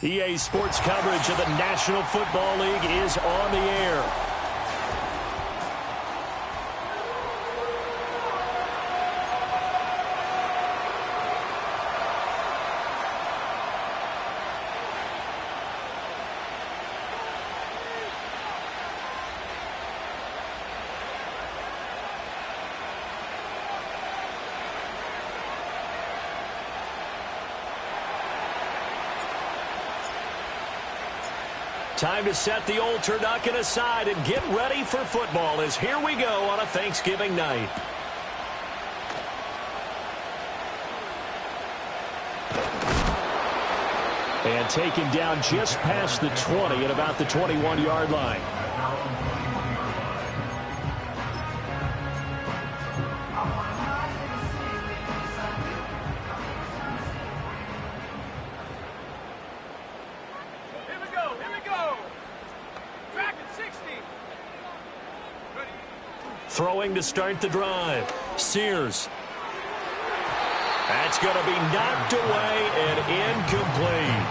EA Sports coverage of the National Football League is on the air. Time to set the old turducken aside and get ready for football as here we go on a Thanksgiving night. And taken down just past the 20 at about the 21-yard line. Throwing to start the drive. Sears. That's going to be knocked away and incomplete.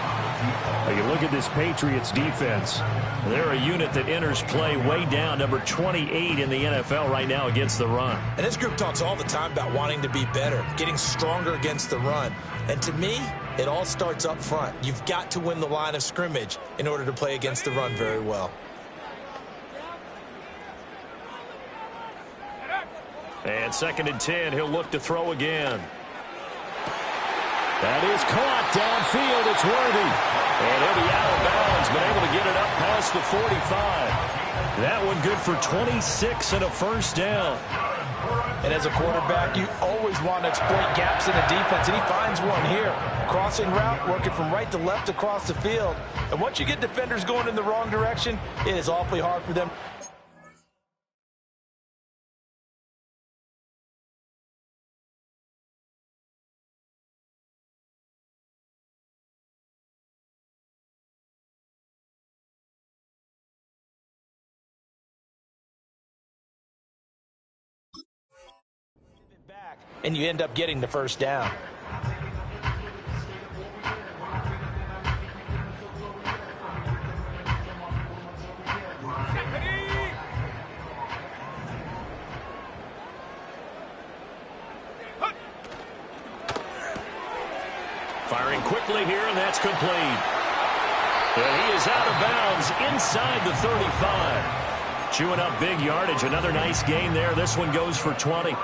Now you look at this Patriots defense. They're a unit that enters play way down, number 28 in the NFL right now against the run. And this group talks all the time about wanting to be better, getting stronger against the run. And to me, it all starts up front. You've got to win the line of scrimmage in order to play against the run very well. And 2nd and 10, he'll look to throw again. That is caught downfield. It's Worthy. And he'll be out of bounds, but able to get it up past the 45. That one good for 26 and a first down. And as a quarterback, you always want to exploit gaps in the defense, and he finds one here. Crossing route, working from right to left across the field. And once you get defenders going in the wrong direction, it is awfully hard for them. And you end up getting the first down. Firing quickly here, and that's complete. And he is out of bounds inside the 35. Chewing up big yardage. Another nice gain there. This one goes for 20.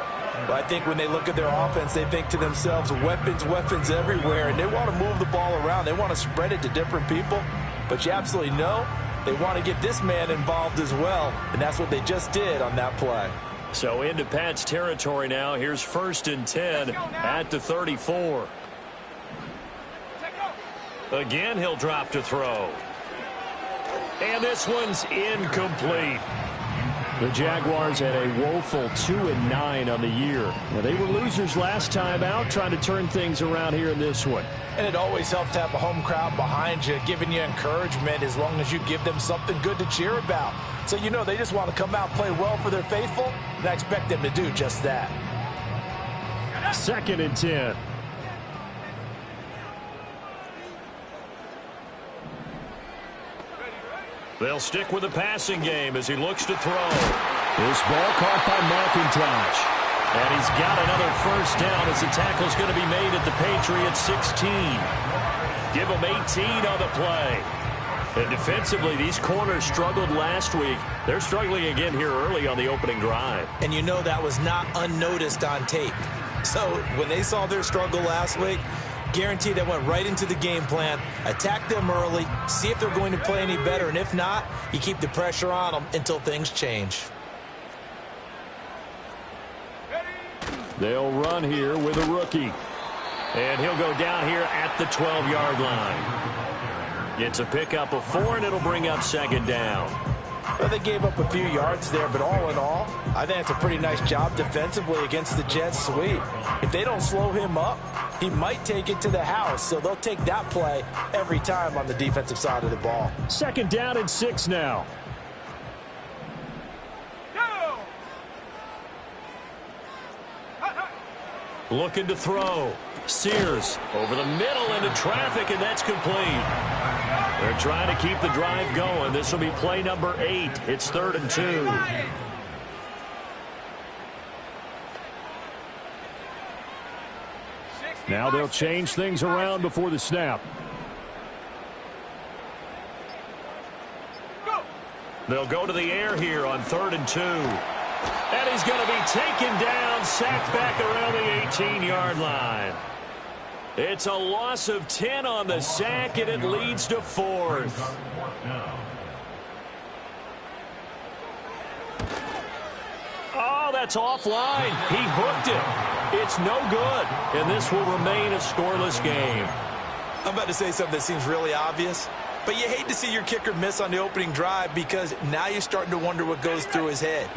Well, I think when they look at their offense, they think to themselves, weapons, weapons everywhere, and they want to move the ball around. They want to spread it to different people, but you absolutely know they want to get this man involved as well, and that's what they just did on that play. So into Pat's territory now. Here's 1st and 10 at the 34. Again, he'll drop to throw. And this one's incomplete. The Jaguars had a woeful 2-9 on the year. Now, they were losers last time out, trying to turn things around here in this one. And it always helps to have a home crowd behind you, giving you encouragement as long as you give them something good to cheer about. So you know they just want to come out and play well for their faithful, and I expect them to do just that. 2nd and 10. They'll stick with the passing game as he looks to throw. This ball caught by McIntosh. And he's got another first down as the tackle's going to be made at the Patriots 16. Give them 18 on the play. And defensively, these corners struggled last week. They're struggling again here early on the opening drive. And you know that was not unnoticed on tape. So when they saw their struggle last week, guaranteed they went right into the game plan, attack them early, see if they're going to play any better, and if not, you keep the pressure on them until things change. They'll run here with a rookie. And he'll go down here at the 12-yard line. It's a pickup of 4, and it'll bring up 2nd down. Well, they gave up a few yards there, but all in all, I think it's a pretty nice job defensively against the Jets sweep. If they don't slow him up, he might take it to the house, so they'll take that play every time on the defensive side of the ball. 2nd down and 6 now. Looking to throw. Sears over the middle into traffic, and that's complete. trying to keep the drive going. This will be play number 8. It's 3rd and 2. Now they'll change things around before the snap. They'll go to the air here on 3rd and 2. And he's going to be taken down, sacked back around the 18-yard line. It's a loss of 10 on the sack, and it leads to 4th. Oh, that's offline. He hooked it. It's no good, and this will remain a scoreless game. I'm about to say something that seems really obvious, but you hate to see your kicker miss on the opening drive because now you're starting to wonder what goes through his head.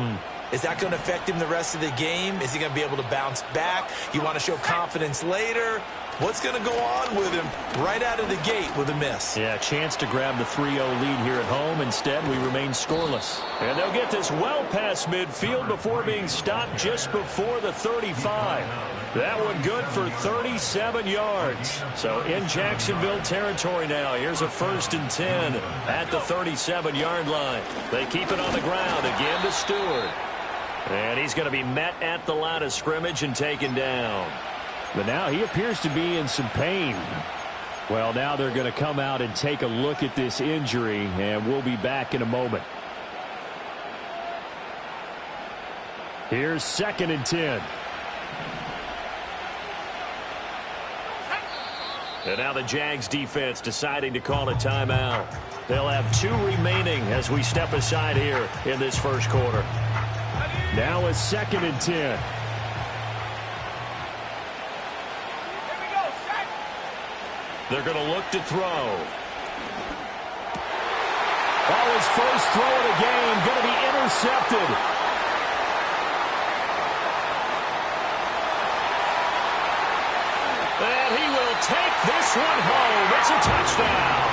Is that going to affect him the rest of the game? Is he going to be able to bounce back? You want to show confidence later? What's going to go on with him right out of the gate with a miss? Yeah, chance to grab the 3-0 lead here at home. Instead, we remain scoreless. And they'll get this well past midfield before being stopped just before the 35. That one good for 37 yards. So in Jacksonville territory now. Here's a 1st and 10 at the 37-yard line. They keep it on the ground again to Stewart. And he's going to be met at the line of scrimmage and taken down. But now he appears to be in some pain. Well, now they're going to come out and take a look at this injury, and we'll be back in a moment. Here's 2nd and 10. And now the Jags defense deciding to call a timeout. They'll have 2 remaining as we step aside here in this first quarter. Now it's 2nd and 10. They're going to look to throw. Oh, his first throw of the game going to be intercepted. And he will take this one home. It's a touchdown.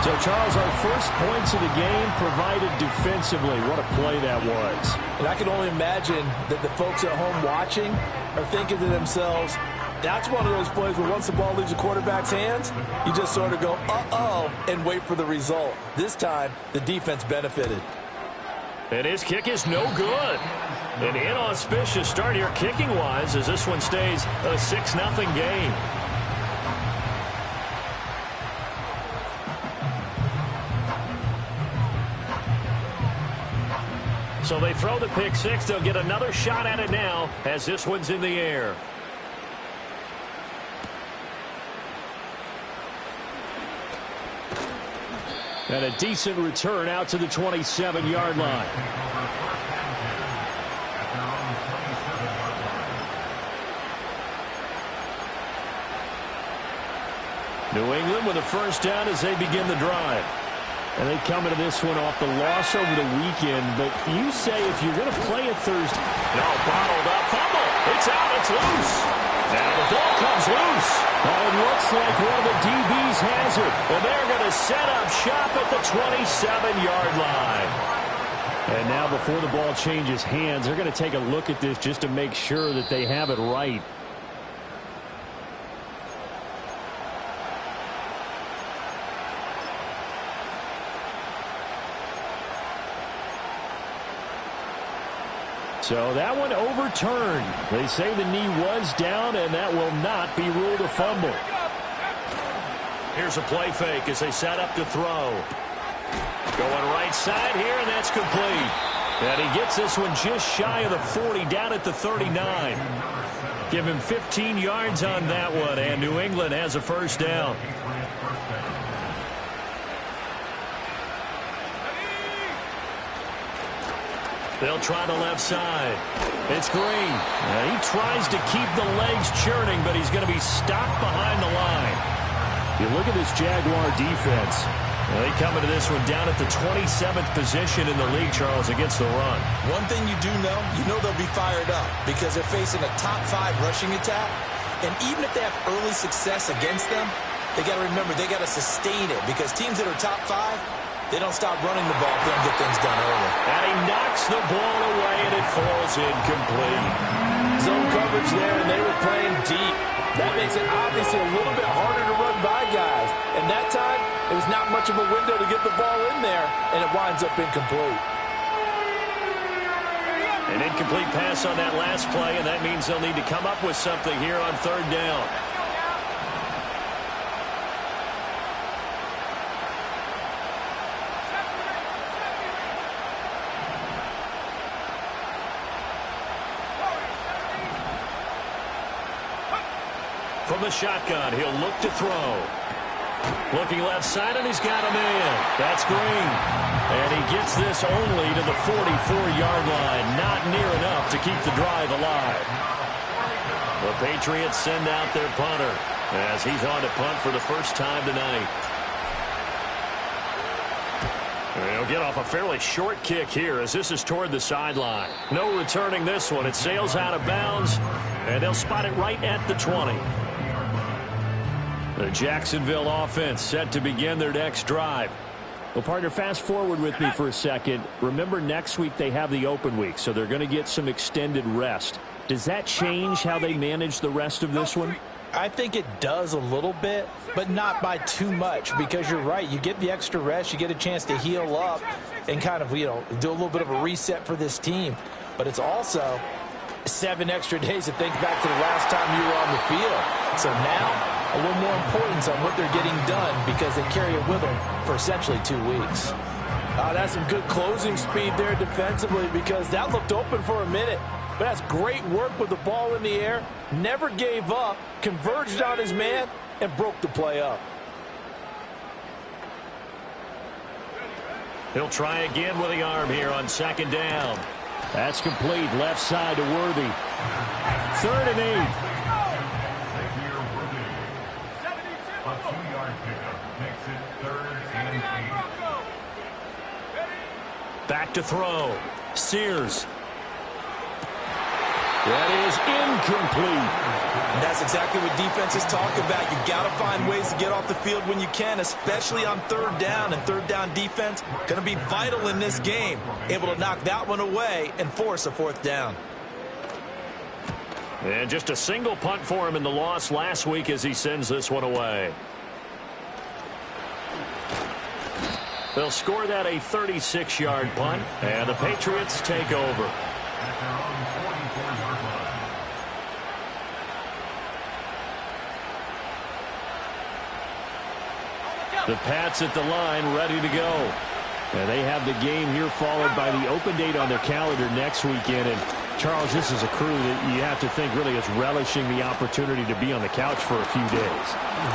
So, Charles, our first points of the game provided defensively. What a play that was. And I can only imagine that the folks at home watching are thinking to themselves, that's one of those plays where once the ball leaves the quarterback's hands, you just sort of go, uh-oh, and wait for the result. This time, the defense benefited. And his kick is no good. An inauspicious start here kicking-wise as this one stays a 6-0 game. So they throw the pick six. They'll get another shot at it now as this one's in the air. And a decent return out to the 27-yard line. New England with a first down as they begin the drive. And they come into this one off the loss over the weekend. But you say if you're going to play it Thursday. No, bottled up. Fumble. It's out. It's loose. Now the ball comes loose. Oh, it looks like one of the DBs has it. And they're going to set up shop at the 27-yard line. And now before the ball changes hands, they're going to take a look at this just to make sure that they have it right. So that one overturned. They say the knee was down, and that will not be ruled a fumble. Here's a play fake as they set up to throw. Going right side here, and that's complete. And he gets this one just shy of the 40, down at the 39. Give him 15 yards on that one, and New England has a first down. They'll try the left side. It's Green. He tries to keep the legs churning, but he's going to be stopped behind the line. You look at this Jaguar defense. They come into this one down at the 27th position in the league, Charles, against the run. One thing you do know they'll be fired up because they're facing a top 5 rushing attack. And even if they have early success against them, they got to remember they got to sustain it because teams that are top 5, they don't stop running the ball if they don't get things done early. And he knocks the ball away, and it falls incomplete. Zone coverage there, and they were playing deep. That makes it obviously a little bit harder to run by guys. And that time, It was not much of a window to get the ball in there, and it winds up incomplete. An incomplete pass on that last play, and that means they'll need to come up with something here on third down. From the shotgun, he'll look to throw. Looking left side, and he's got a man. That's Green. And he gets this only to the 44-yard line. Not near enough to keep the drive alive. The Patriots send out their punter as he's on to punt for the first time tonight. They'll get off a fairly short kick here as this is toward the sideline. No returning this one. It sails out of bounds, and they'll spot it right at the 20. The Jacksonville offense set to begin their next drive. Well, partner, fast forward with me for a second. Remember, next week they have the open week, so they're going to get some extended rest. Does that change how they manage the rest of this one? I think it does a little bit, but not by too much, because you're right. You get the extra rest. You get a chance to heal up and kind of, do a little bit of a reset for this team. But it's also 7 extra days to think back to the last time you were on the field. So now a little more importance on what they're getting done because they carry it with them for essentially 2 weeks. That's some good closing speed there defensively because that looked open for a minute. But that's great work with the ball in the air. Never gave up, converged on his man, and broke the play up. He'll try again with the arm here on second down. That's complete. Left side to Worthy. 3rd and 8. A 2-yard pickup makes it 3rd and 8. Back to throw. Sears. That is incomplete. And that's exactly what defenses talk about. You've got to find ways to get off the field when you can, especially on third down. And third down defense going to be vital in this game. Able to knock that one away and force a 4th down. And just a single punt for him in the loss last week as he sends this one away. They'll score that a 36-yard punt, and the Patriots take over. At their own 44-yard line. The Pats at the line ready to go. And they have the game here followed by the open date on their calendar next weekend. And Charles, this is a crew that you have to think really is relishing the opportunity to be on the couch for a few days.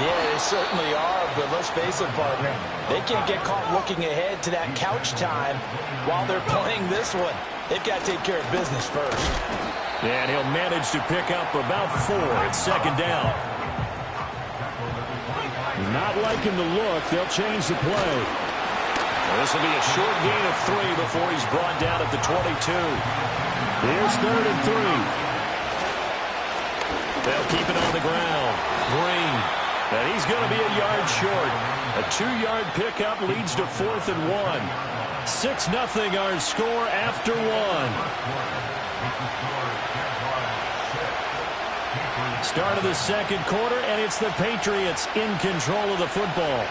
Yeah, they certainly are, but let's face it, partner. They can't get caught looking ahead to that couch time while they're playing this one. They've got to take care of business first. And he'll manage to pick up about 4 at second down. Not liking the look. They'll change the play. This will be a short gain of 3 before he's brought down at the 22. Here's 3rd and 3. They'll keep it on the ground. Green. And he's going to be a yard short. A 2-yard pickup leads to 4th and 1. 6-0 our score after 1. Start of the second quarter, and it's the Patriots in control of the football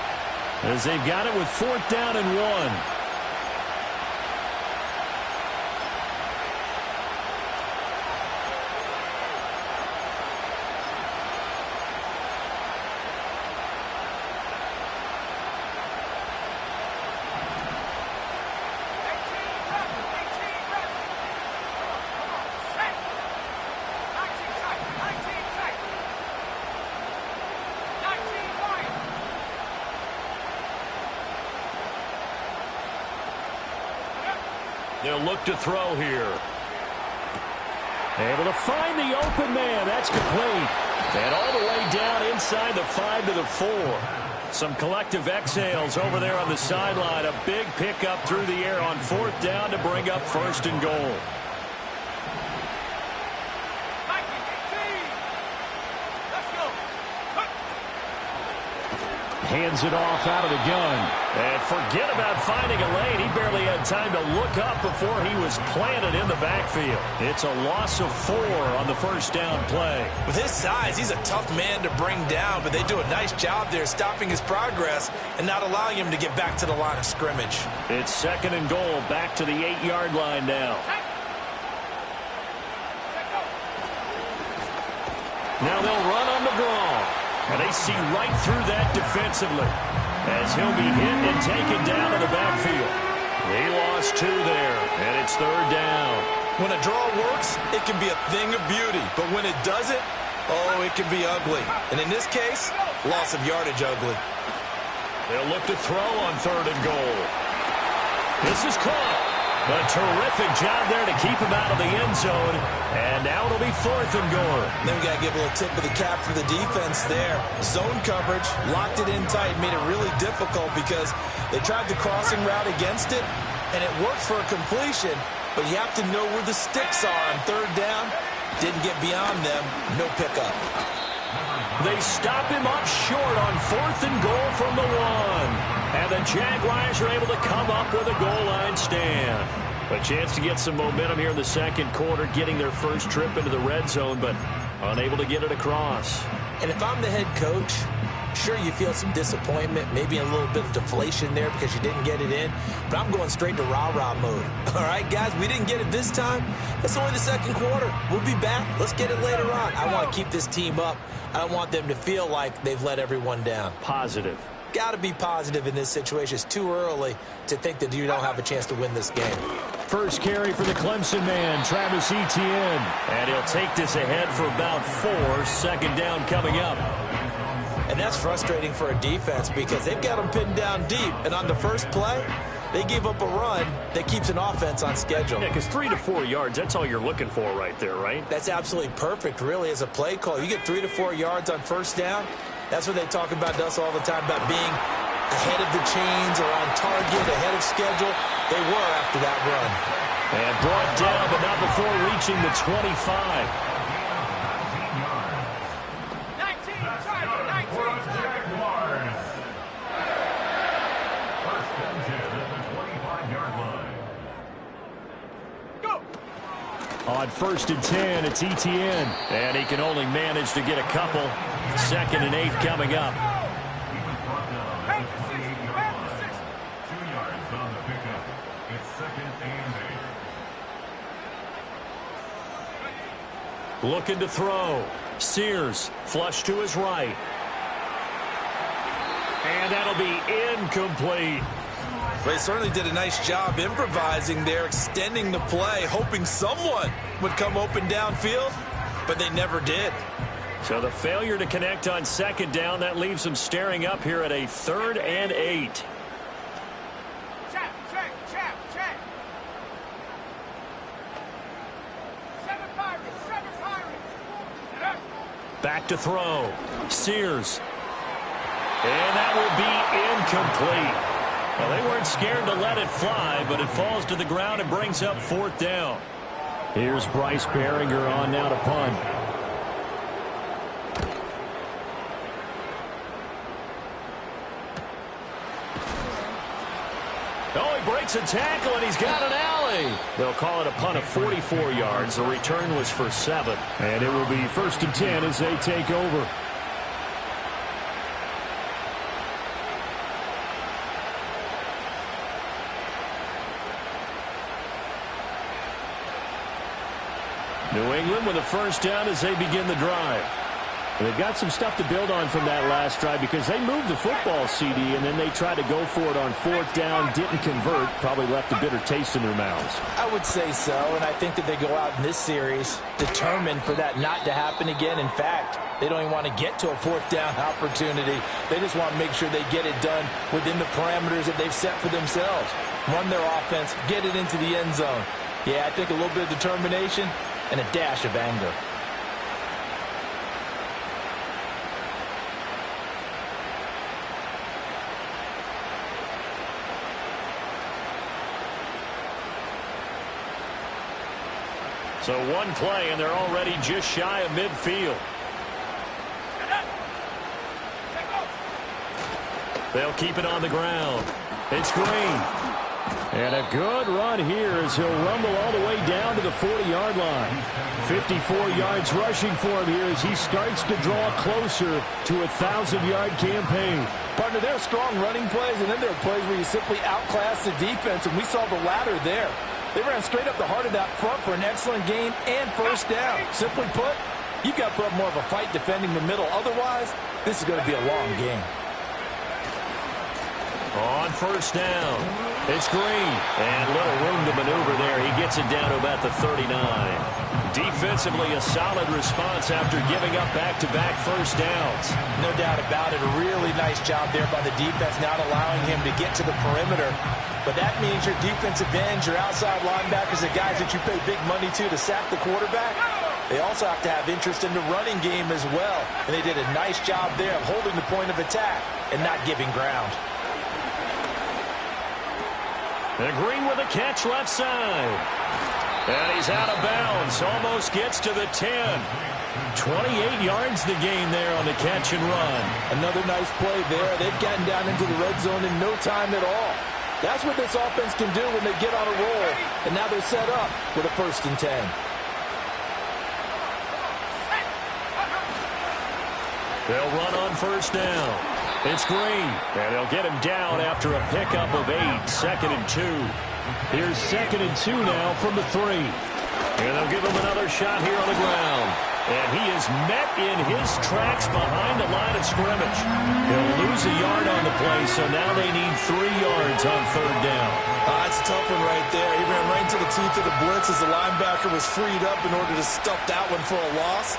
as they've got it with 4th down and 1. They'll look to throw here. Able to find the open man. That's complete. And all the way down inside the 5 to the 4. Some collective exhales over there on the sideline. A big pickup through the air on 4th down to bring up 1st and goal. hands it off out of the gun. And forget about finding a lane. He barely had time to look up before he was planted in the backfield. It's a loss of 4 on the first down play. With his size, he's a tough man to bring down, but they do a nice job there stopping his progress and not allowing him to get back to the line of scrimmage. It's 2nd and goal, back to the 8-yard line now. Now they'll run on the draw. And they see right through that defensively as he'll be hit and taken down in the backfield. They lost 2 there, and it's 3rd down. When a draw works, it can be a thing of beauty. But when it doesn't, oh, it can be ugly. And in this case, loss of yardage ugly. They'll look to throw on 3rd and goal. This is caught. A terrific job there to keep him out of the end zone. And now it'll be 4th and goal. Then we got to give a little tip of the cap for the defense there. Zone coverage, locked it in tight, made it really difficult because they tried the crossing route against it, and it worked for a completion, but you have to know where the sticks are on 3rd down. Didn't get beyond them, no pickup. They stop him up short on 4th and goal from the 1. And the Jaguars are able to come up with a goal line stand. A chance to get some momentum here in the 2nd quarter, getting their first trip into the red zone, but unable to get it across. And if I'm the head coach, sure, you feel some disappointment, maybe a little bit of deflation there because you didn't get it in, but I'm going straight to rah-rah mode. All right, guys, we didn't get it this time. It's only the 2nd quarter. We'll be back. Let's get it later on. I want to keep this team up. I don't want them to feel like they've let everyone down. Positive. Got to be positive in this situation. It's too early to think that you don't have a chance to win this game. First carry for the Clemson man, Travis Etienne. And he'll take this ahead for about 4. 2nd down coming up. And that's frustrating for a defense because they've got them pinned down deep. And on the first play, they give up a run that keeps an offense on schedule. Yeah, because 3 to 4 yards, that's all you're looking for right there, right? That's absolutely perfect, really, as a play call. You get 3 to 4 yards on first down. That's what they talk about us all the time, about being ahead of the chains or on target, ahead of schedule. They were after that run. And brought down, but not before reaching the 25. On 1st and 10, it's Etienne. And he can only manage to get a couple. 2nd and 8 coming up. Looking to throw. Sears, flush to his right. And that'll be incomplete. They certainly did a nice job improvising there, extending the play, hoping someone would come open downfield, but they never did. So the failure to connect on 2nd down, that leaves them staring up here at a 3rd and 8. Check. 7 Pirates. Back to throw. Sears. And that will be incomplete. Well, they weren't scared to let it fly, but it falls to the ground and brings up 4th down. Here's Bryce Behringer on now to punt. Oh, he breaks a tackle, and he's got an alley. They'll call it a punt of 44 yards. The return was for 7. And it will be 1st and 10 as they take over. New England with a first down as they begin the drive. And they've got some stuff to build on from that last drive because they moved the football, CD, and then they tried to go for it on 4th down, didn't convert, probably left a bitter taste in their mouths. I would say so, and I think that they go out in this series determined for that not to happen again. In fact, they don't even want to get to a 4th down opportunity. They just want to make sure they get it done within the parameters that they've set for themselves. Run their offense, get it into the end zone. Yeah, I think a little bit of determination and a dash of anger. So one play, and they're already just shy of midfield. They'll keep it on the ground. It's Green. And a good run here as he'll rumble all the way down to the 40-yard line. 54 yards rushing for him here as he starts to draw closer to a 1,000-yard campaign. Partner, there are strong running plays, and then there are plays where you simply outclass the defense, and we saw the latter there. They ran straight up the heart of that front for an excellent gain and first down. Simply put, you've got to put up more of a fight defending the middle. Otherwise, this is going to be a long game. On first down, it's Green. And little room to maneuver there. He gets it down to about the 39. Defensively, a solid response after giving up back-to-back first downs. No doubt about it. A really nice job there by the defense, not allowing him to get to the perimeter. But that means your defensive ends, your outside linebackers, the guys that you pay big money to sack the quarterback, they also have to have interest in the running game as well. And they did a nice job there of holding the point of attack and not giving ground. And Green with a catch left side. And he's out of bounds. Almost gets to the 10. 28 yards the gain there on the catch and run. Another nice play there. They've gotten down into the red zone in no time at all. That's what this offense can do when they get on a roll. And now they're set up with a 1st and 10. They'll run on first down. It's Green, and they'll get him down after a pickup of 8, 2nd and 2. Here's 2nd and 2 now from the 3. And they'll give him another shot here on the ground. And he is met in his tracks behind the line of scrimmage. He'll lose a yard on the play, so now they need 3 yards on 3rd down. That's a tough one right there. He ran right into the teeth of the blitz as the linebacker was freed up in order to stuff that one for a loss.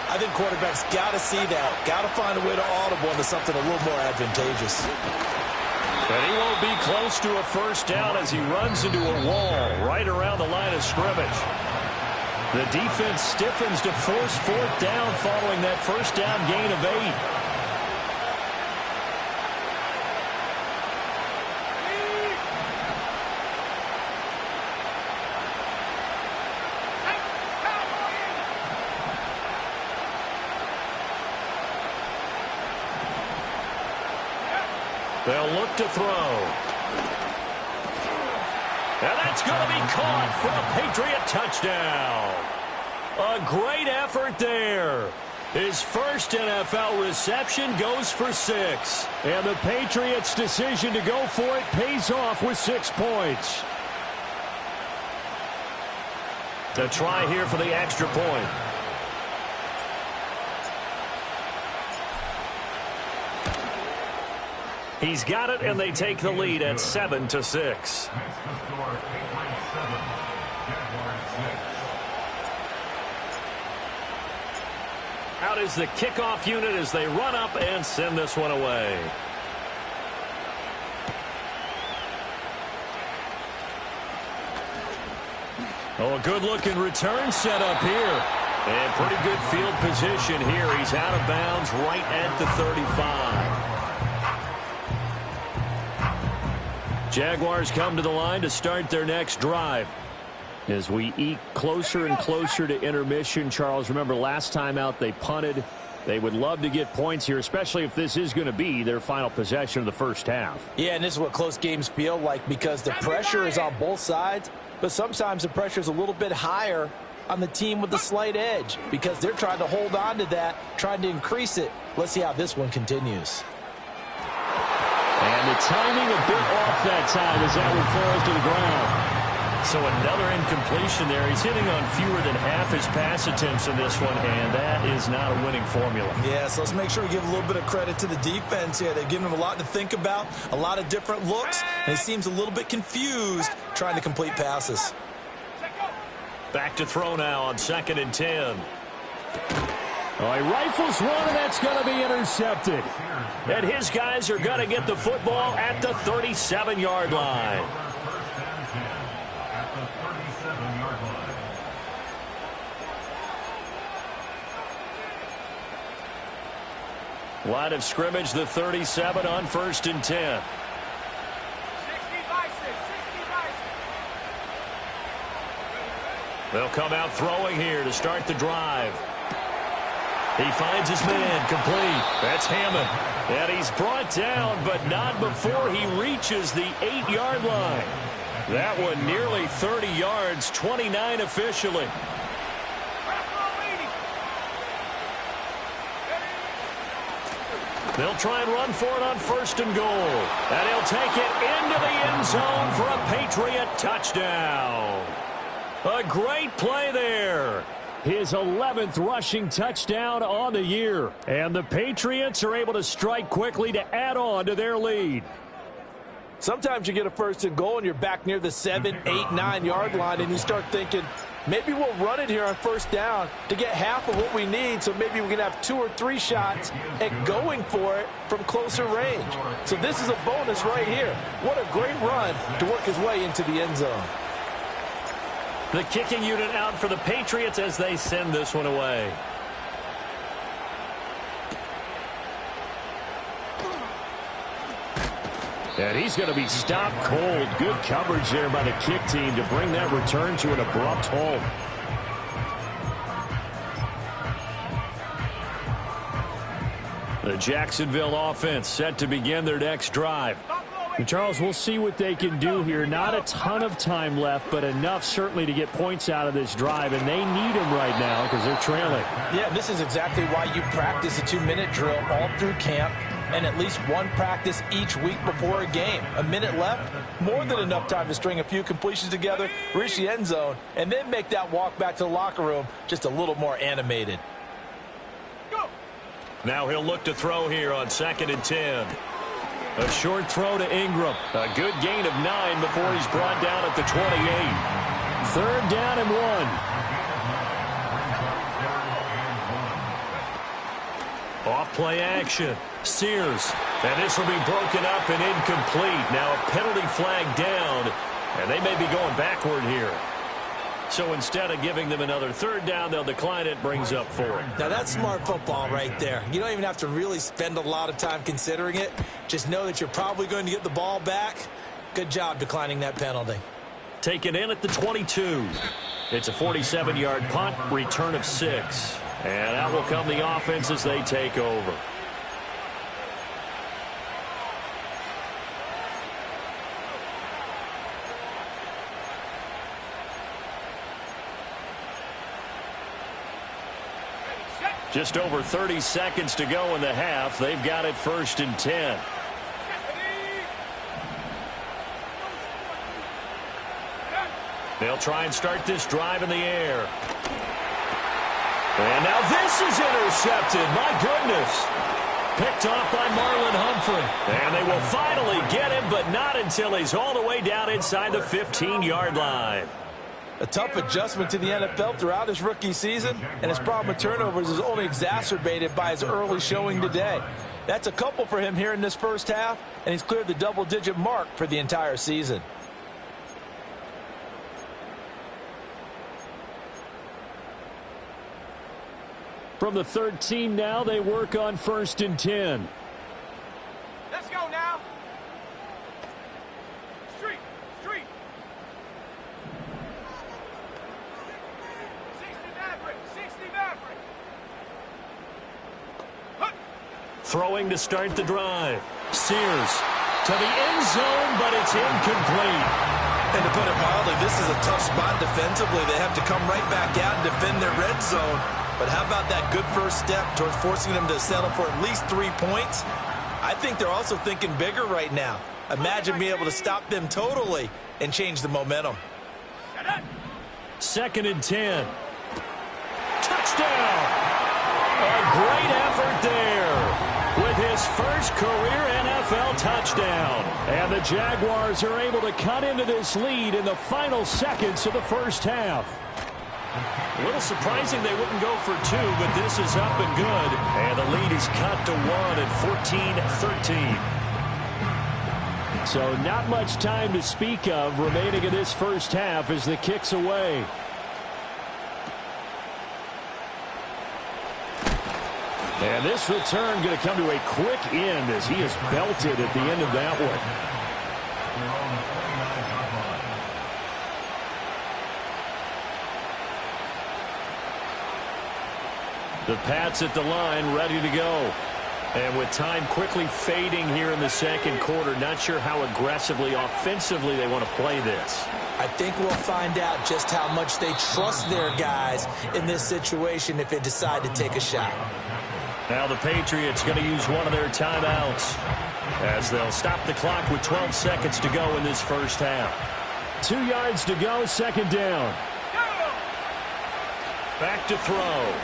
I think quarterbacks got to see that. Got to find a way to audible into something a little more advantageous. And he won't be close to a first down as he runs into a wall right around the line of scrimmage. The defense stiffens to force 4th down following that first down gain of 8. They'll look to throw. And that's going to be caught for a Patriot touchdown. A great effort there. His first NFL reception goes for 6. And the Patriots' decision to go for it pays off with 6 points. The try here for the extra point. He's got it, and they take the lead at 7-6. That's the score. Patriots 7, Jaguars 6. Out is the kickoff unit as they run up and send this one away. Oh, a good-looking return set up here. And pretty good field position here. He's out of bounds right at the 35. Jaguars come to the line to start their next drive. As we eke closer and closer to intermission, Charles, remember last time out they punted. They would love to get points here, especially if this is going to be their final possession of the first half. Yeah, and this is what close games feel like because the pressure is on both sides, but sometimes the pressure is a little bit higher on the team with the slight edge because they're trying to hold on to that, trying to increase it. Let's see how this one continues. And the timing a bit off that time as that one falls to the ground. So another incompletion there. He's hitting on fewer than half his pass attempts in this one, and that is not a winning formula. Yeah, so let's make sure we give a little bit of credit to the defense here. They've given him a lot to think about, a lot of different looks, and he seems a little bit confused trying to complete passes. Back to throw now on 2nd and 10. Oh, he rifles one, and that's going to be intercepted. And his guys are going to get the football at the 37-yard line. Line of scrimmage, the 37 on 1st and 10. They'll come out throwing here to start the drive. He finds his man complete. That's Hammond. And he's brought down, but not before he reaches the 8-yard line. That one nearly 30 yards, 29 officially. They'll try and run for it on 1st and goal. And he'll take it into the end zone for a Patriot touchdown. A great play there. His 11th rushing touchdown on the year. And the Patriots are able to strike quickly to add on to their lead. Sometimes you get a 1st and goal and you're back near the 7, 8, 9-yard line and you start thinking, maybe we'll run it here on 1st down to get half of what we need, so maybe we can have 2 or 3 shots at going for it from closer range. So this is a bonus right here. What a great run to work his way into the end zone. The kicking unit out for the Patriots as they send this one away. And he's going to be stopped cold. Good coverage there by the kick team to bring that return to an abrupt halt. The Jacksonville offense set to begin their next drive. And Charles, we'll see what they can do here. Not a ton of time left, but enough certainly to get points out of this drive, and they need them right now because they're trailing. Yeah, this is exactly why you practice a 2-minute drill all through camp and at least one practice each week before a game. A minute left, more than enough time to string a few completions together, reach the end zone, and then make that walk back to the locker room just a little more animated. Now he'll look to throw here on 2nd and 10. A short throw to Ingram. A good gain of 9 before he's brought down at the 28. 3rd down and 1. Off play action. Sears. And this will be broken up and incomplete. Now a penalty flag down. And they may be going backward here. So instead of giving them another 3rd down, they'll decline it. Brings up 4. Now that's smart football right there. You don't even have to really spend a lot of time considering it. Just know that you're probably going to get the ball back. Good job declining that penalty. Taken in at the 22. It's a 47-yard punt, return of 6. And out will come the offense as they take over. Just over 30 seconds to go in the half. They've got it 1st and 10. They'll try and start this drive in the air. And now this is intercepted. My goodness. Picked off by Marlon Humphrey. And they will finally get him, but not until he's all the way down inside the 15-yard line. A tough adjustment to the NFL throughout his rookie season, and his problem with turnovers is only exacerbated by his early showing today. That's a couple for him here in this first half, and he's cleared the double-digit mark for the entire season. From the 13 now, they work on 1st and 10. Let's go now. Street. 60 Maverick. Throwing to start the drive. Sears to the end zone, but it's incomplete. And to put it mildly, this is a tough spot defensively. They have to come right back out and defend their red zone. But how about that good first step towards forcing them to settle for at least 3 points? I think they're also thinking bigger right now. Imagine being able to stop them totally and change the momentum. 2nd and 10. Touchdown! A great effort there with his first career NFL touchdown. And the Jaguars are able to cut into this lead in the final seconds of the first half. A little surprising they wouldn't go for 2, but this is up and good. And the lead is cut to 1 at 14-13. So not much time to speak of remaining in this first half as the kick's away. And this return going to come to a quick end as he is belted at the end of that one. The Pats at the line, ready to go. And with time quickly fading here in the second quarter, not sure how aggressively, offensively they want to play this. I think we'll find out just how much they trust their guys in this situation if they decide to take a shot. Now the Patriots going to use one of their timeouts as they'll stop the clock with 12 seconds to go in this first half. 2 yards to go, second down. Back to throw.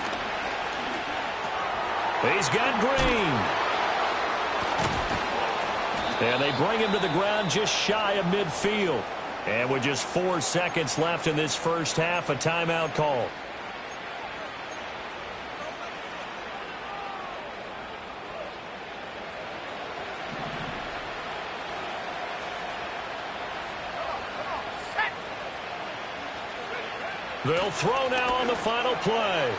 He's got Green. And they bring him to the ground just shy of midfield. And with just 4 seconds left in this first half, a timeout call. They'll throw now on the final play.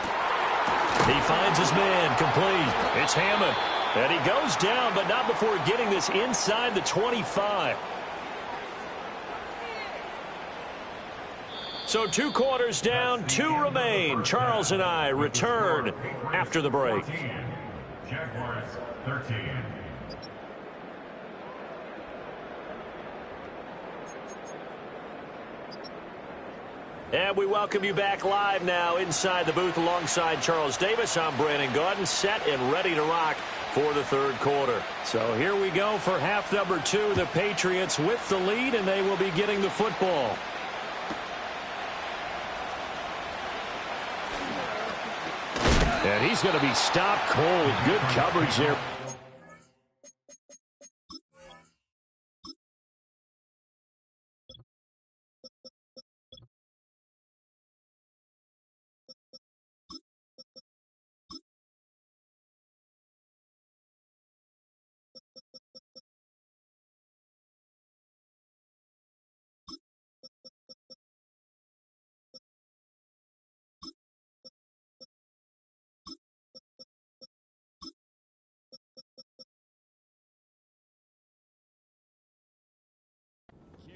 He finds his man, complete. It's Hammond. And he goes down, but not before getting this inside the 25. So 2 quarters down, 2 remain. Charles and I return after the break. Jaguars 13. And we welcome you back live now inside the booth alongside Charles Davis. I'm Brandon Gaudin, set and ready to rock for the third quarter. So here we go for half number 2. The Patriots with the lead, and they will be getting the football. And he's going to be stopped cold. Good coverage there.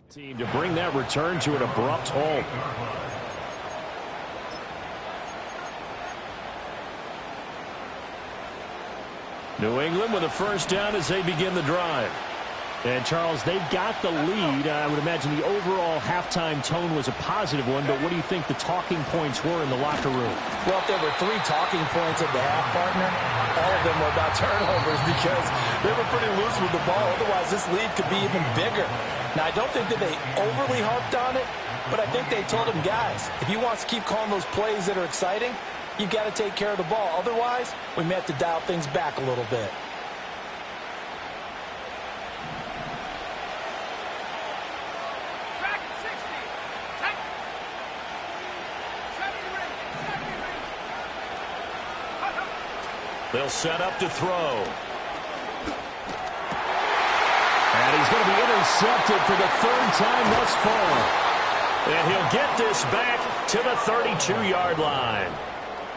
Team to bring that return to an abrupt halt. New England with a first down as they begin the drive. And, Charles, they've got the lead. I would imagine the overall halftime tone was a positive one, but what do you think the talking points were in the locker room? Well, if there were 3 talking points at the half, partner, all of them were about turnovers because they were pretty loose with the ball. Otherwise, this lead could be even bigger. Now, I don't think that they overly harped on it, but I think they told them, guys, if you want to keep calling those plays that are exciting, you've got to take care of the ball. Otherwise, we may have to dial things back a little bit. They'll set up to throw. And he's going to be intercepted for the 3rd time thus far. And he'll get this back to the 32-yard line.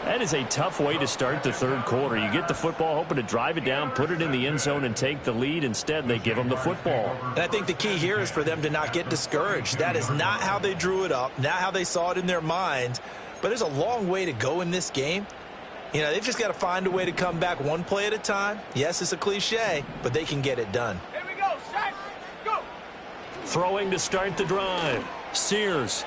That is a tough way to start the third quarter. You get the football, hoping to drive it down, put it in the end zone, and take the lead. Instead, they give them the football. And I think the key here is for them to not get discouraged. That is not how they drew it up, not how they saw it in their minds. But there's a long way to go in this game. You know, they've just got to find a way to come back one play at a time. Yes, it's a cliche, but they can get it done. Here we go, set, go. Throwing to start the drive. Sears.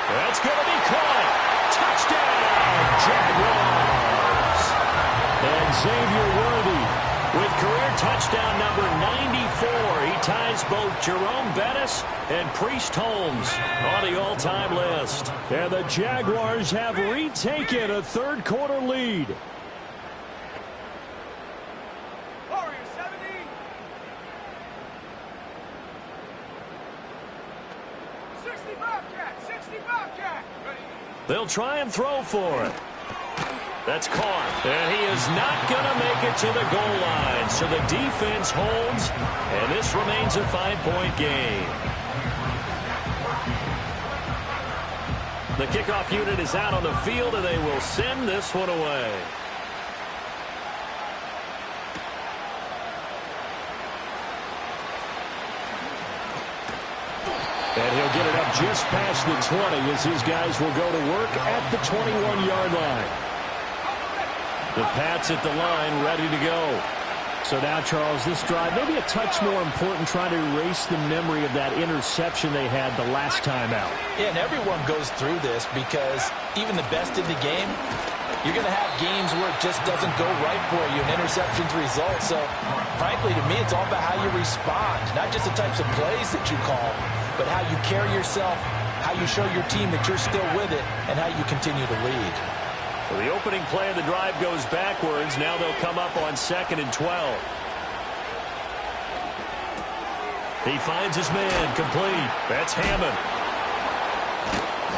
That's going to be caught. Touchdown, Jaguars. And Xavier Worthy with career touchdown number 94. He ties both Jerome Bettis and Priest Holmes on the all-time list. And the Jaguars have retaken a third quarter lead. Warriors 70. 60 Bobcat, 60 Bobcat. Ready. They'll try and throw for it. That's caught. And he is not going to make it to the goal line. So the defense holds, and this remains a 5-point game. The kickoff unit is out on the field, and they will send this one away. And he'll get it up just past the 20 as his guys will go to work at the 21-yard line. The Pats at the line, ready to go. So now, Charles, this drive maybe a touch more important, trying to erase the memory of that interception they had the last time out. Yeah, and everyone goes through this because even the best in the game, you're going to have games where it just doesn't go right for you, and interceptions result. So, frankly, to me, it's all about how you respond, not just the types of plays that you call, but how you carry yourself, how you show your team that you're still with it, and how you continue to lead. So the opening play of the drive goes backwards. Now they'll come up on 2nd and 12. He finds his man, complete. That's Hammond.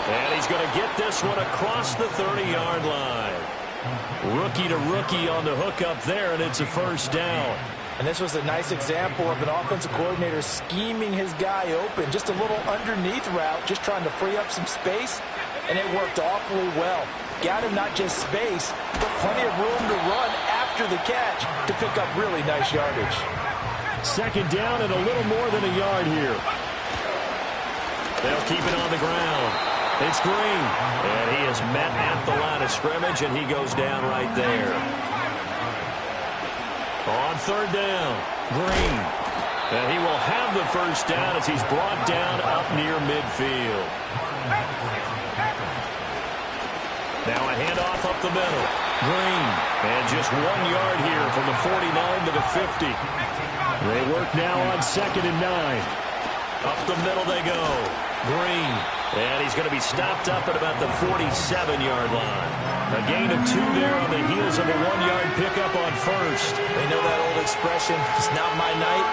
And he's going to get this one across the 30-yard line. Rookie to rookie on the hook up there, and it's a first down. And this was a nice example of an offensive coordinator scheming his guy open. Just a little underneath route, just trying to free up some space, and it worked awfully well. Got him not just space, but plenty of room to run after the catch to pick up really nice yardage. 2nd down and a little more than a yard here. They'll keep it on the ground. It's Green, and he is met at the line of scrimmage, and he goes down right there. On 3rd down, Green. And he will have the first down as he's brought down up near midfield. Now a handoff up the middle. Green. And just 1 yard here from the 49 to the 50. They work now on 2nd and 9. Up the middle they go. Green. And he's going to be stopped up at about the 47-yard line. A gain of 2 there on the heels of a 1-yard pickup on 1st. They know that old expression, it's not my night.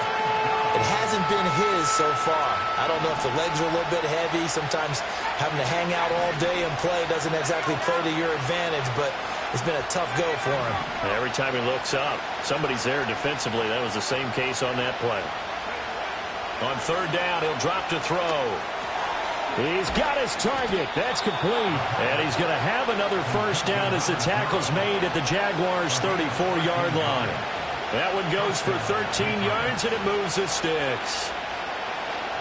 It hasn't been his so far. I don't know if the legs are a little bit heavy. Sometimes having to hang out all day and play doesn't exactly play to your advantage, but it's been a tough go for him. And every time he looks up, somebody's there defensively. That was the same case on that play. On 3rd down, he'll drop to throw. He's got his target. That's complete. And he's going to have another first down as the tackle's made at the Jaguars' 34-yard line. That one goes for 13 yards, and it moves the sticks.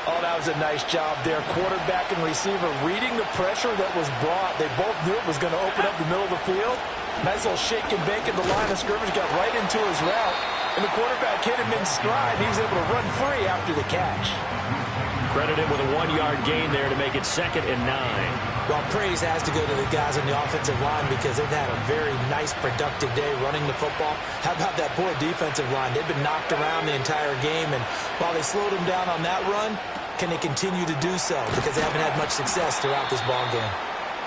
Oh, that was a nice job there. Quarterback and receiver reading the pressure that was brought. They both knew it was going to open up the middle of the field. Nice little shake and bake at the line of scrimmage. Got right into his route. And the quarterback hit him in stride. He was able to run free after the catch. Credited with a 1-yard gain there to make it 2nd and 9. Well, praise has to go to the guys on the offensive line because they've had a very nice, productive day running the football. How about that poor defensive line? They've been knocked around the entire game, and while they slowed them down on that run, can they continue to do so? Because they haven't had much success throughout this ball game.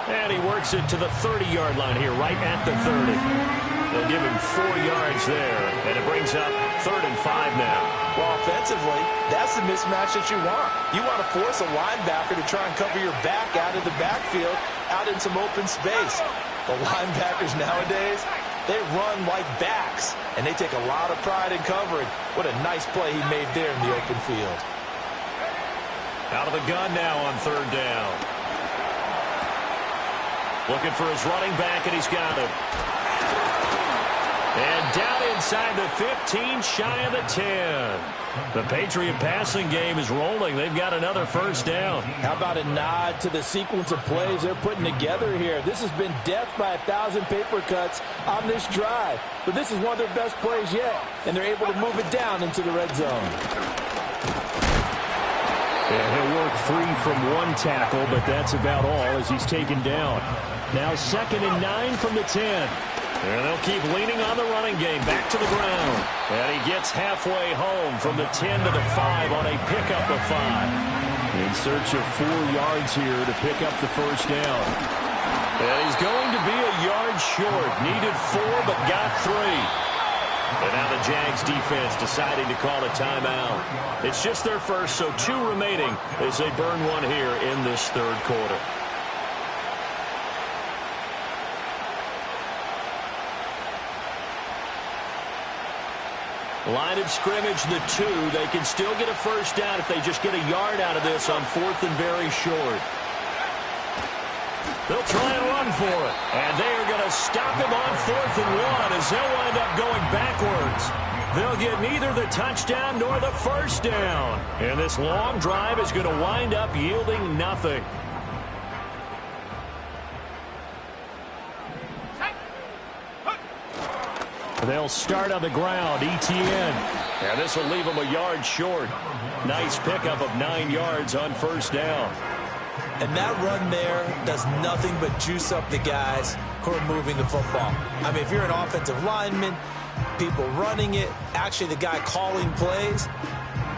And he works it to the 30-yard line here, right at the 30. They'll give him 4 yards there, and it brings up 3rd and 5 now. Well, offensively, that's the mismatch that you want. You want to force a linebacker to try and cover your back out of the backfield, out in some open space. The linebackers nowadays, they run like backs, and they take a lot of pride in covering. What a nice play he made there in the open field. Out of the gun now on 3rd down. Looking for his running back, and he's got him. And down inside the 15, shy of the 10. The Patriot passing game is rolling. They've got another first down. How about a nod to the sequence of plays they're putting together here? This has been death by 1,000 paper cuts on this drive. But this is one of their best plays yet, and they're able to move it down into the red zone. And he'll work free from 1 tackle, but that's about all as he's taken down. Now 2nd and 9 from the 10. And they'll keep leaning on the running game back to the ground. And he gets halfway home from the 10 to the 5 on a pickup of 5. In search of 4 yards here to pick up the first down. And he's going to be a yard short. Needed 4 but got 3. And now the Jags defense deciding to call a timeout. It's just their first, so 2 remaining as they burn 1 here in this 3rd quarter. Line of scrimmage, the 2. They can still get a first down if they just get a yard out of this on 4th and very short. They'll try and run for it. And they are going to stop him on 4th and 1 as they'll wind up going backwards. They'll get neither the touchdown nor the first down. And this long drive is going to wind up yielding nothing. They'll start on the ground. ETN. And this will leave them a yard short. Nice pickup of 9 yards on first down. And that run there does nothing but juice up the guys who are moving the football. I mean, if you're an offensive lineman, people running it, actually the guy calling plays,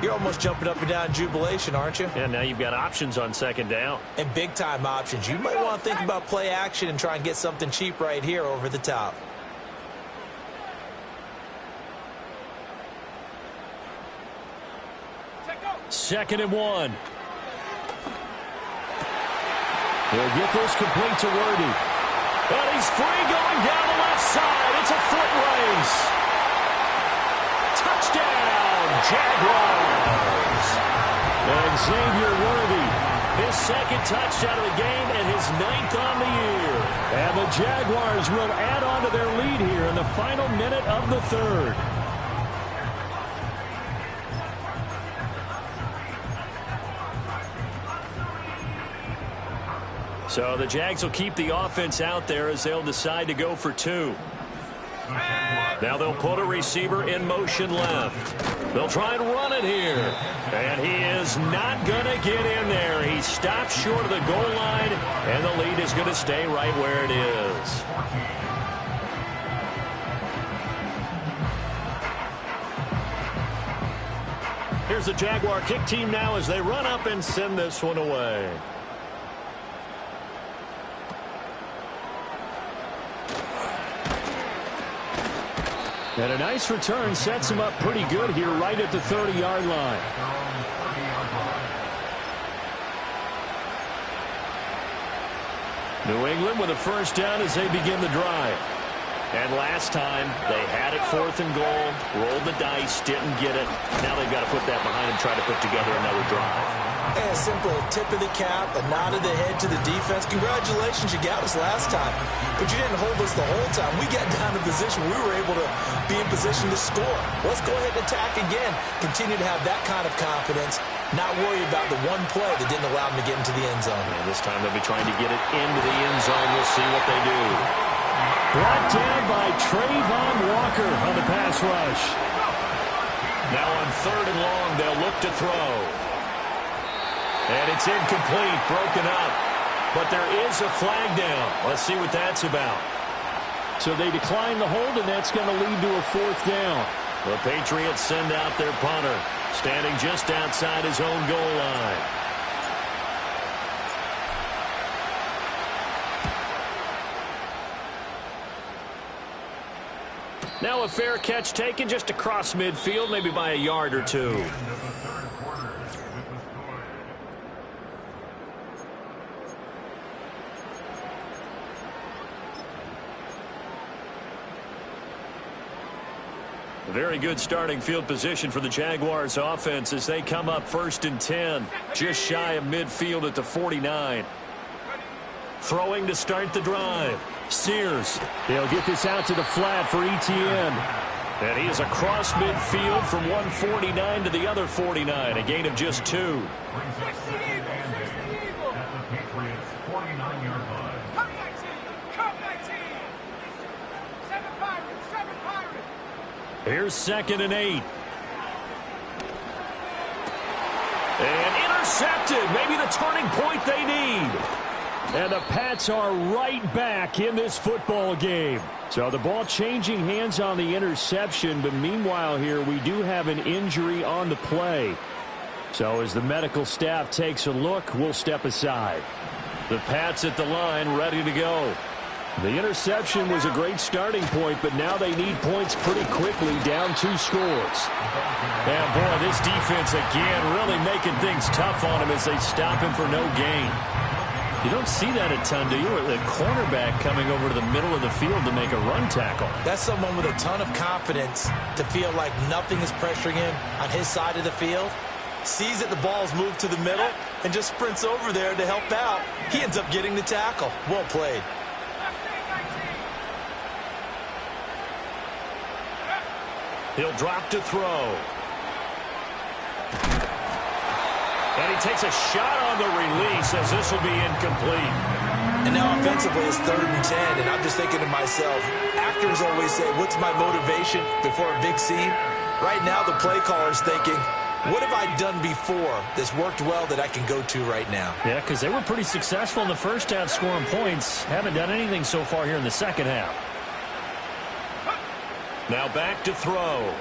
you're almost jumping up and down in jubilation, aren't you? And now you've got options on second down. And big-time options. You might want to think about play action and try and get something cheap right here over the top. Second and 1. He'll get this complete to Worthy. And he's free going down the left side. It's a foot race. Touchdown, Jaguars. And Xavier Worthy, his second touchdown of the game and his 9th on the year. And the Jaguars will add on to their lead here in the final minute of the 3rd. So the Jags will keep the offense out there as they'll decide to go for 2. Now they'll put a receiver in motion left. They'll try and run it here. And he is not going to get in there. He stops short of the goal line, and the lead is going to stay right where it is. Here's the Jaguar kick team now as they run up and send this one away. And a nice return sets him up pretty good here right at the 30-yard line. New England with a first down as they begin the drive. And last time, they had it 4th and goal, rolled the dice, didn't get it. Now they've got to put that behind them, try to put together another drive. And a simple tip of the cap, a nod of the head to the defense. Congratulations, you got us last time. But you didn't hold us the whole time. We got down in position. We were able to be in position to score. Let's go ahead and attack again. Continue to have that kind of confidence. Not worry about the one play that didn't allow them to get into the end zone. And this time they'll be trying to get it into the end zone. We'll see what they do. Brought down by Trayvon Walker on the pass rush. Now on 3rd and long, they'll look to throw. And it's incomplete, broken up. But there is a flag down. Let's see what that's about. So they decline the hold, and that's going to lead to a 4th down. The Patriots send out their punter, standing just outside his own goal line. Now a fair catch taken just across midfield, maybe by a yard or 2. Very good starting field position for the Jaguars offense as they come up 1st and 10, just shy of midfield at the 49. Throwing to start the drive. Sears. They'll get this out to the flat for ETN. And he is across midfield from 149 to the other 49, a gain of just 2. Here's 2nd and 8. And intercepted. Maybe the turning point they need. And the Pats are right back in this football game. So the ball changing hands on the interception, but meanwhile here we do have an injury on the play. So as the medical staff takes a look, we'll step aside. The Pats at the line ready to go. The interception was a great starting point, but now they need points pretty quickly, down 2 scores. And boy, this defense again really making things tough on him as they stop him for no gain. You don't see that a ton, do you? The cornerback coming over to the middle of the field to make a run tackle. That's someone with a ton of confidence to feel like nothing is pressuring him on his side of the field. Sees that the ball's moved to the middle and just sprints over there to help out. He ends up getting the tackle. Well played. He'll drop to throw. And he takes a shot on the release as this will be incomplete. And now offensively it's 3rd and 10, and I'm just thinking to myself, actors always say, what's my motivation before a big scene? Right now, the play caller's thinking, what have I done before that's worked well that I can go to right now? Yeah, because they were pretty successful in the first half scoring points. Haven't done anything so far here in the second half. Now back to throw.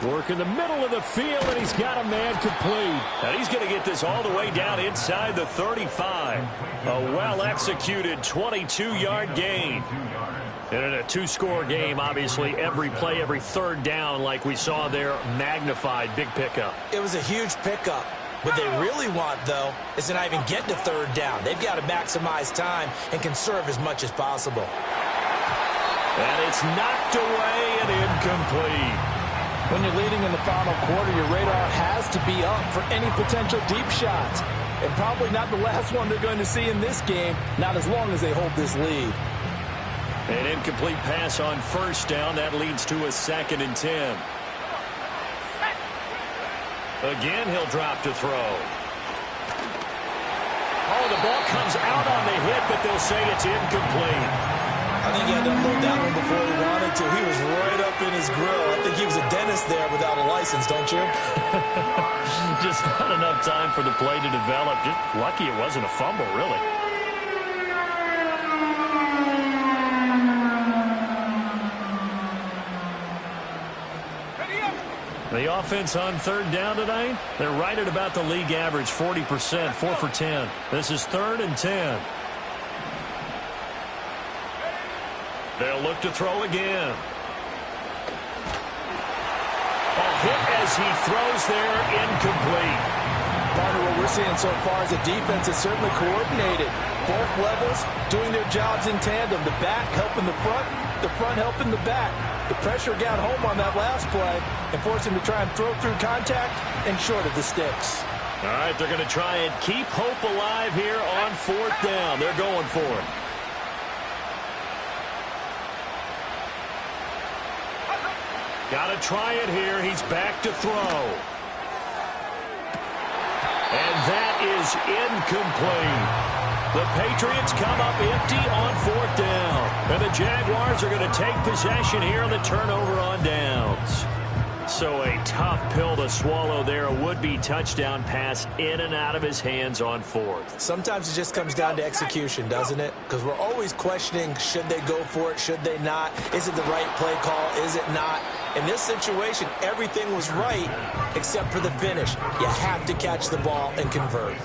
Work in the middle of the field, and he's got a man complete. And he's going to get this all the way down inside the 35. A well-executed 22-yard gain. And in a two-score game, obviously, every play, every third down, like we saw there, magnified. Big pickup. It was a huge pickup. What they really want, though, is to not even get to third down. They've got to maximize time and conserve as much as possible. And it's knocked away and incomplete. When you're leading in the final quarter, your radar has to be up for any potential deep shots. And probably not the last one they're going to see in this game, not as long as they hold this lead. An incomplete pass on first down. That leads to a 2nd and 10. Again, he'll drop to throw. Oh, the ball comes out on the hit, but they'll say it's incomplete. I think he had to unload that one before he wanted to. He was right up in his grill. I think he was a dentist there without a license, don't you? Just not enough time for the play to develop. Just lucky it wasn't a fumble, really. The offense on third down tonight, they're right at about the league average, 40%, 4 for 10. This is 3rd and 10. They'll look to throw again. A hit as he throws there, incomplete. Partner, what we're seeing so far is the defense is certainly coordinated. Both levels doing their jobs in tandem. The back helping the front helping the back. The pressure got home on that last play and forced him to try and throw through contact and short of the sticks. All right, they're going to try and keep hope alive here on 4th down. They're going for it. Got to try it here. He's back to throw. And that is incomplete. The Patriots come up empty on 4th down. And the Jaguars are going to take possession here on the turnover on downs. So a tough pill to swallow there. A would-be touchdown pass in and out of his hands on 4th. Sometimes it just comes down to execution, doesn't it? Because we're always questioning, should they go for it, should they not? Is it the right play call, is it not? In this situation, everything was right except for the finish. You have to catch the ball and convert.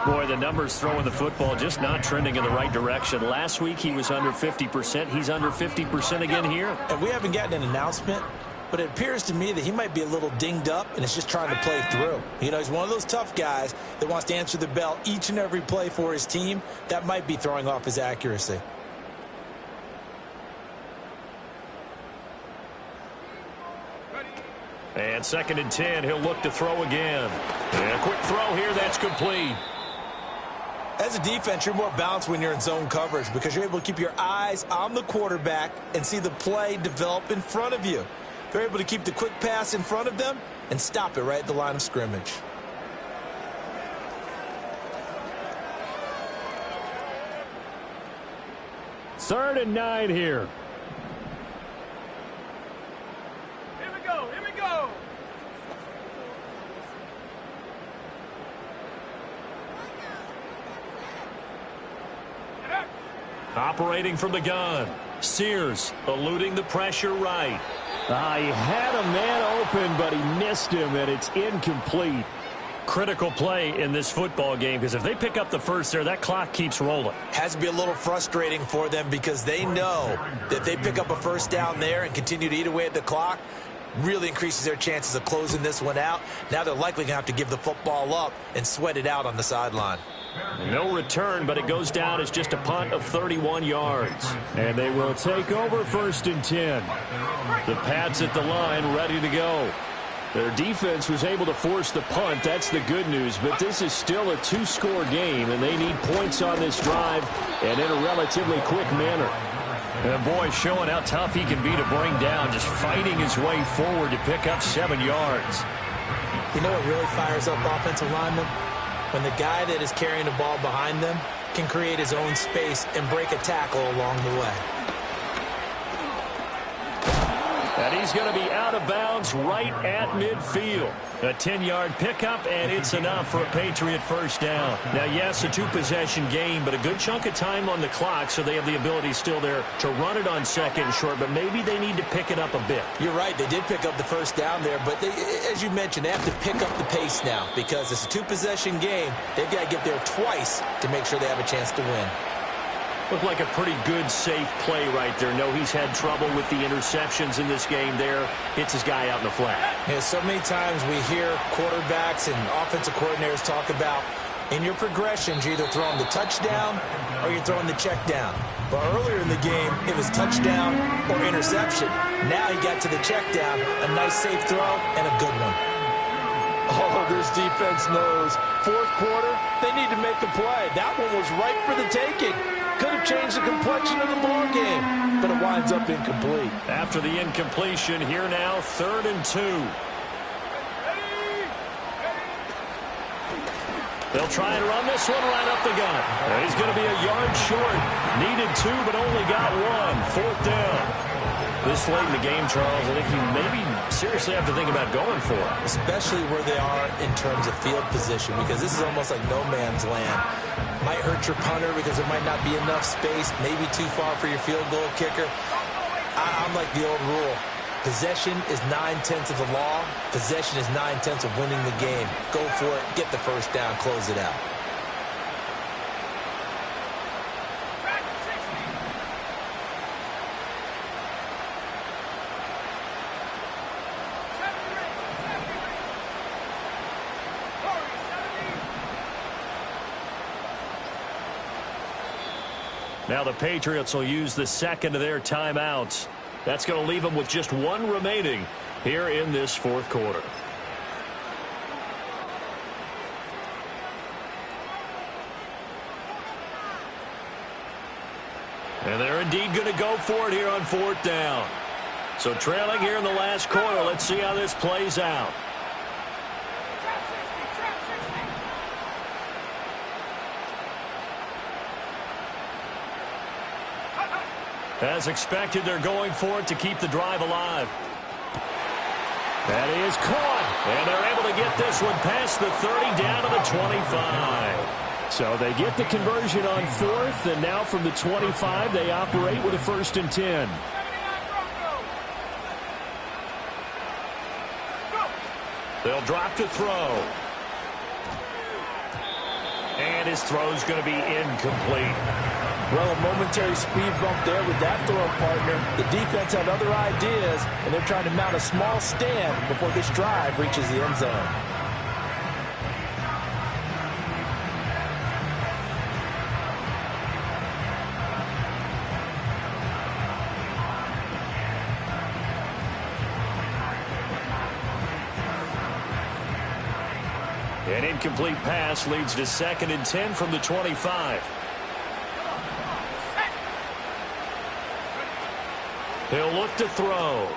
Boy, the numbers throwing the football just not trending in the right direction. Last week he was under 50%. He's under 50% again here. And we haven't gotten an announcement, but it appears to me that he might be a little dinged up and is just trying to play through. You know, he's one of those tough guys that wants to answer the bell each and every play for his team. That might be throwing off his accuracy. And 2nd and 10, he'll look to throw again. And a quick throw here, that's complete. As a defense, you're more balanced when you're in zone coverage because you're able to keep your eyes on the quarterback and see the play develop in front of you. They're able to keep the quick pass in front of them and stop it right at the line of scrimmage. Third and 9 here. Here we go, here we go. Operating from the gun. Sears eluding the pressure right. He had a man open, but he missed him, and it's incomplete. Critical play in this football game, because if they pick up the first there, that clock keeps rolling. Has to be a little frustrating for them because they know that if they pick up a first down there and continue to eat away at the clock, really increases their chances of closing this one out. Now they're likely going to have to give the football up and sweat it out on the sideline. No return, but it goes down as just a punt of 31 yards. And they will take over 1st and 10. The Pats at the line ready to go. Their defense was able to force the punt. That's the good news. But this is still a two-score game, and they need points on this drive and in a relatively quick manner. And boy, showing how tough he can be to bring down, just fighting his way forward to pick up 7 yards. You know what really fires up offensive linemen? When the guy that is carrying the ball behind them can create his own space and break a tackle along the way. And he's going to be out of bounds right at midfield. A 10-yard pickup, and it's enough for a Patriot first down. Now, yes, a two-possession game, but a good chunk of time on the clock, so they have the ability still there to run it on second and short, but maybe they need to pick it up a bit. You're right. They did pick up the first down there, but as you mentioned, they have to pick up the pace now because it's a two-possession game. They've got to get there twice to make sure they have a chance to win. Looked like a pretty good, safe play right there. No, he's had trouble with the interceptions in this game there. Hits his guy out in the flat. Yeah, so many times we hear quarterbacks and offensive coordinators talk about in your progressions, you're either throwing the touchdown or you're throwing the check down. But earlier in the game, it was touchdown or interception. Now he got to the check down, a nice safe throw, and a good one. Oh, this defense knows. Fourth quarter, they need to make a play. That one was right for the taking. Could have changed the complexion of the ball game, but it winds up incomplete. After the incompletion, here now, 3rd and 2. They'll try and run this one right up the gut. He's going to be a yard short. Needed 2, but only got 1. 4th down. This late in the game, Charles, I think you maybe seriously have to think about going for it. Especially where they are in terms of field position, because this is almost like no man's land. Might hurt your punter because there might not be enough space, maybe too far for your field goal kicker. I'm like the old rule. Possession is 9/10 of the law. Possession is 9/10 of winning the game. Go for it, get the first down, close it out. Now the Patriots will use the second of their timeouts. That's going to leave them with just 1 remaining here in this 4th quarter. And they're indeed going to go for it here on 4th down. So trailing here in the last quarter, let's see how this plays out. As expected, they're going for it to keep the drive alive. That is caught, and they're able to get this one past the 30 down to the 25. So they get the conversion on 4th, and now from the 25, they operate with a 1st and 10. They'll drop to throw. And his throw's going to be incomplete. Well, a momentary speed bump there with that throw partner. The defense had other ideas, and they're trying to mount a small stand before this drive reaches the end zone. An incomplete pass leads to 2nd and 10 from the 25. He'll look to throw.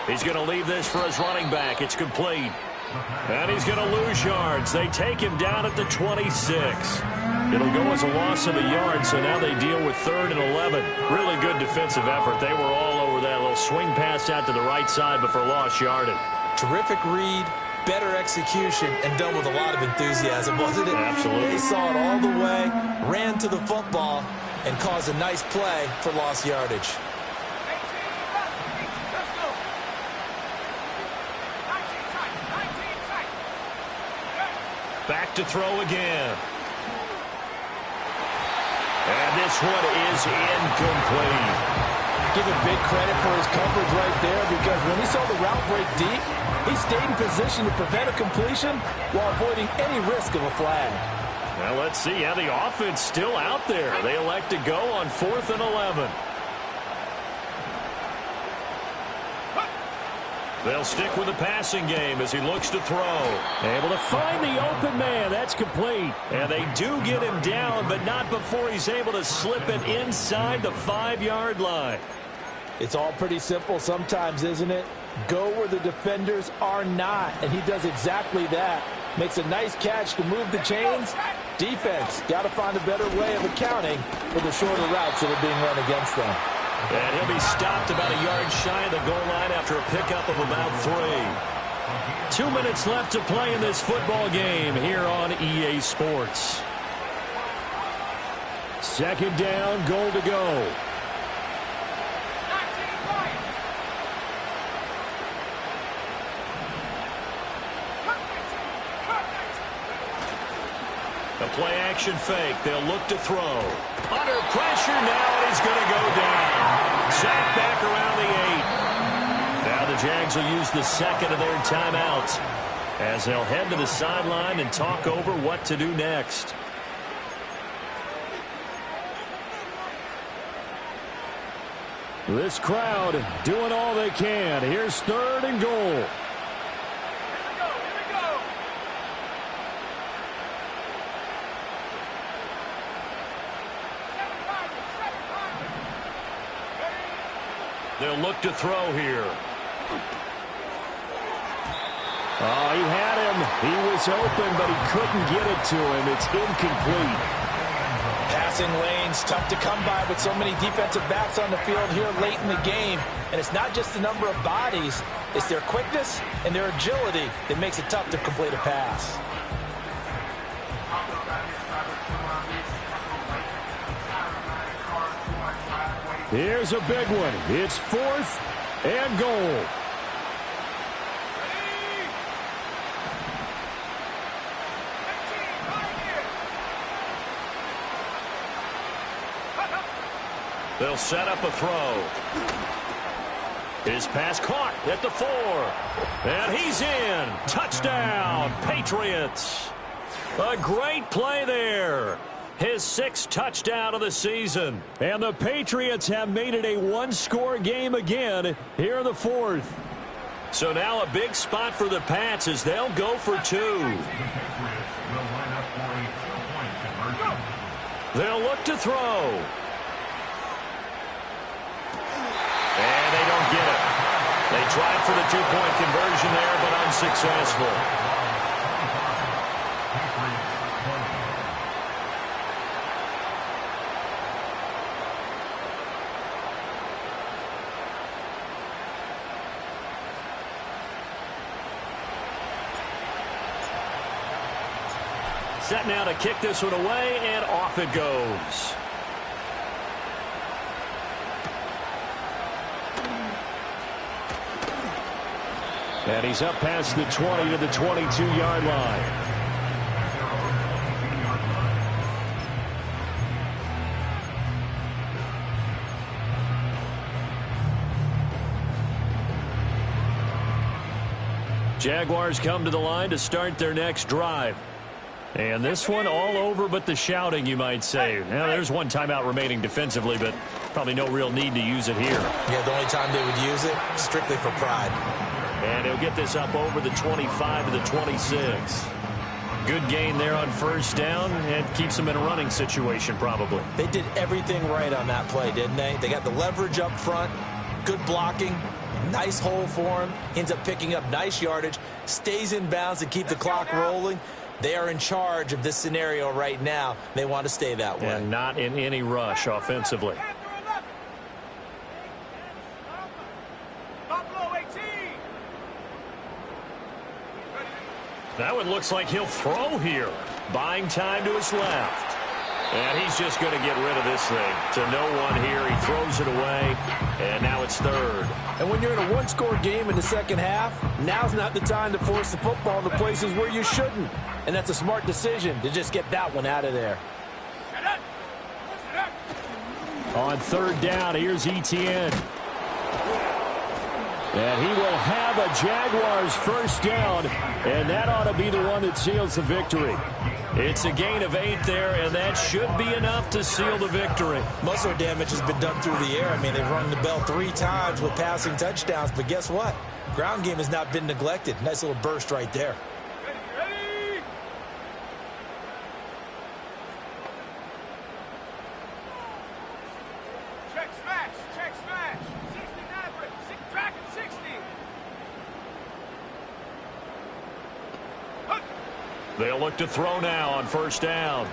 He's going to leave this for his running back. It's complete. And he's going to lose yards. They take him down at the 26. It'll go as a loss of a yard, so now they deal with 3rd and 11. Really good defensive effort. They were all over that little swing pass out to the right side, but for lost yardage. Terrific read, better execution, and done with a lot of enthusiasm, wasn't it? Absolutely. They saw it all the way, ran to the football, and caused a nice play for lost yardage. Back to throw again. And this one is incomplete. Give him big credit for his coverage right there, because when he saw the route break deep, he stayed in position to prevent a completion while avoiding any risk of a flag. Now let's see how the offense still out there. They elect to go on 4th and 11. They'll stick with the passing game as he looks to throw. Able to find the open man. That's complete. And they do get him down, but not before he's able to slip it inside the 5-yard line. It's all pretty simple sometimes, isn't it? Go where the defenders are not, and he does exactly that. Makes a nice catch to move the chains, Defense, got to find a better way of accounting for the shorter routes that are being run against them. And he'll be stopped about a yard shy of the goal line after a pickup of about 3. 2 minutes left to play in this football game here on EA Sports. Second down, goal to go. A play-action fake. They'll look to throw. Under pressure now, and he's going to go down. Sacked back around the 8. Now the Jags will use the second of their timeouts as they'll head to the sideline and talk over what to do next. This crowd doing all they can. Here's third and goal. They'll look to throw here. Oh, he had him. He was open, but he couldn't get it to him. It's incomplete. Passing lanes, tough to come by with so many defensive backs on the field here late in the game. And it's not just the number of bodies. It's their quickness and their agility that makes it tough to complete a pass. Here's a big one. It's fourth and goal. They'll set up a throw. His pass caught at the 4. And he's in. Touchdown, Patriots. A great play there. His 6th touchdown of the season. And the Patriots have made it a one-score game again here in the 4th. So now a big spot for the Pats as they'll go for 2. They'll look to throw. And they don't get it. They tried for the 2-point conversion there, but unsuccessful. Set now to kick this one away, and off it goes. And he's up past the 20 to the 22-yard line. Jaguars come to the line to start their next drive. And this one all over but the shouting, you might say. Now, there's one timeout remaining defensively, but probably no real need to use it here. Yeah, the only time they would use it, strictly for pride. And he'll get this up over the 25 to the 26. Good gain there on first down and keeps him in a running situation probably. They did everything right on that play, didn't they? They got the leverage up front, good blocking, nice hole for him, ends up picking up nice yardage, stays in bounds to keep the clock rolling. They are in charge of this scenario right now. They want to stay that way. And not in any rush offensively. That one looks like he'll throw here. Buying time to his left. And he's just going to get rid of this thing. To no one here. He throws it away. And now it's third. And when you're in a one-score game in the second half, now's not the time to force the football to places where you shouldn't. And that's a smart decision to just get that one out of there. On third down, here's Etienne. And he will have a Jaguars first down, and that ought to be the one that seals the victory. It's a gain of 8 there, and that should be enough to seal the victory. Most of the damage has been done through the air. I mean, they've rung the bell 3 times with passing touchdowns, but guess what? Ground game has not been neglected. Nice little burst right there. They'll look to throw now on first down.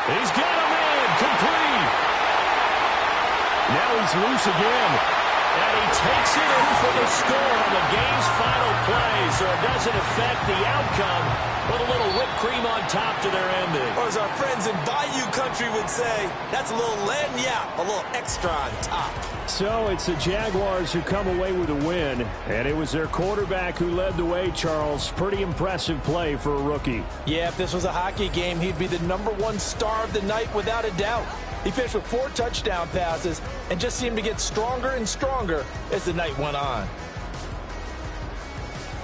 He's got him in. Complete. Now he's loose again. And he takes it in for the score on the game's final play, so it doesn't affect the outcome, but a little whipped cream on top to their ending. Or as our friends in Bayou Country would say, that's a little lagniappe, a little extra on top. So it's the Jaguars who come away with a win, and it was their quarterback who led the way, Charles. Pretty impressive play for a rookie. Yeah, if this was a hockey game, he'd be the #1 star of the night without a doubt. He finished with 4 touchdown passes and just seemed to get stronger and stronger as the night went on.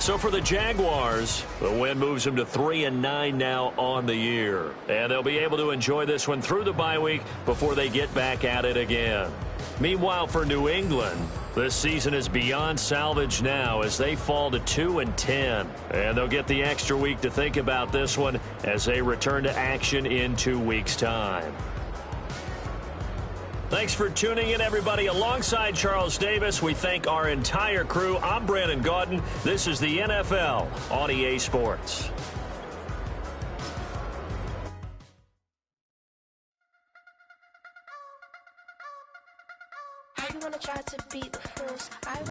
So for the Jaguars, the win moves them to 3-9 now on the year. And they'll be able to enjoy this one through the bye week before they get back at it again. Meanwhile, for New England, this season is beyond salvage now as they fall to 2-10. And they'll get the extra week to think about this one as they return to action in 2 weeks' time. Thanks for tuning in, everybody. Alongside Charles Davis, we thank our entire crew. I'm Brandon Gaudin. This is the NFL on EA Sports.